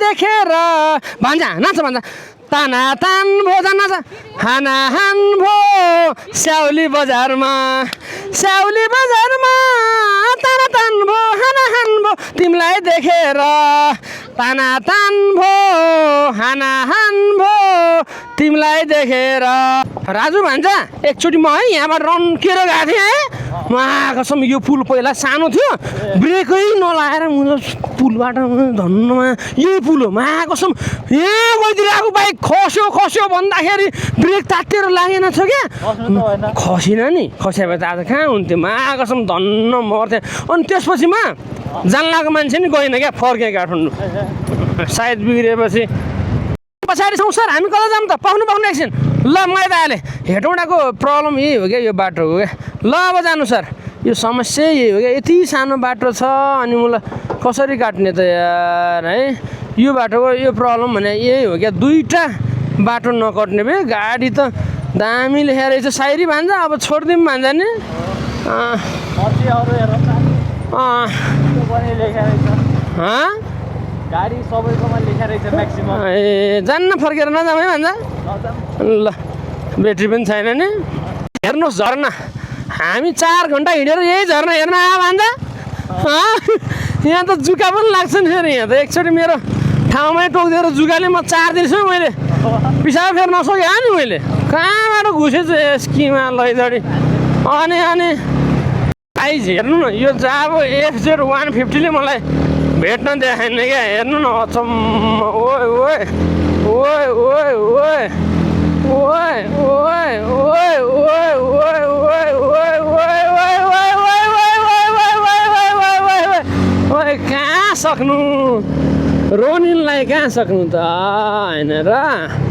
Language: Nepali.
देखेर भान्जा नाच भान्जा ताना तान भो जान हाना हान भो स्याउली बजारमा ताना तान भो हाना हान भो तिमीलाई देखेर ताना तान भो हाना हान भो तिमीलाई देखेर राजु भान्जा एकचोटि म है यहाँबाट रन्केर गएको थिएँ है कसम यो पुल पहिला सानो थियो ब्रेकै नलाएर पुलबाट धन्नमा यही पुल हो कसम यहाँ गइदिरहेको बाइक खस्यो भन्दाखेरि ब्रेक तातेर लागेन छ क्या खसिन नि खस्यो भए त आज कहाँ हुन्थ्यो कसम धन्न मर्थेँ अनि त्यसपछि जान्लाको मान्छे नि गएन क्या फर्केँ काठमाडौँ सायद बिग्रिएपछि पछाडि छौँ सर हामी कता जाऊँ त पाउनु एकछिन ल मैले त हालेँ हेटौँडाको प्रब्लम यही हो क्या यो बाटो हो क्या ल अब जानु सर यो समस्या यही हो क्या यति सानो बाटो छ अनि मलाई कसरी काट्ने त यार है यो बाटोको यो प्रब्लम भने यही हो क्या दुईवटा बाटो नकट्ने भए गाडी त दामी लेखेर रहेछ साइरी भान्जा अब छोडिदिउँ भान्जा नि गाडी सबैकोमा लेखेर रहेछ म्याक्सिमम ए जान्न फर्केर नजाउँ है भान्जा ल ब्याट्री पनि छैन नि हेर्नुहोस् झरना हामी 4 घन्टा हिँडेर यही झरना हेर्न आयो भान्जा यहाँ त जुका पनि लाग्छ नि फेरि यहाँ त एकचोटि मेरो ठाउँमै टोकिदिएर जुकाले म 4 दिनसम्म मैले पिसाब फेर्न नसकेँ नि मैले कहाँबाट घुसेछु स्कीमा लैजडी अनि आइज हेर्नु न यो जाब FZ 150ले मलाई भेट्न देखाएन क्या हेर्नु न अचम्म ओए ओए ओए ओए ओए ओए ओए ओए ओए ओए ओए ओए ओए कहाँ सक्नु रोनिनलाई कहाँ सक्नु त होइन र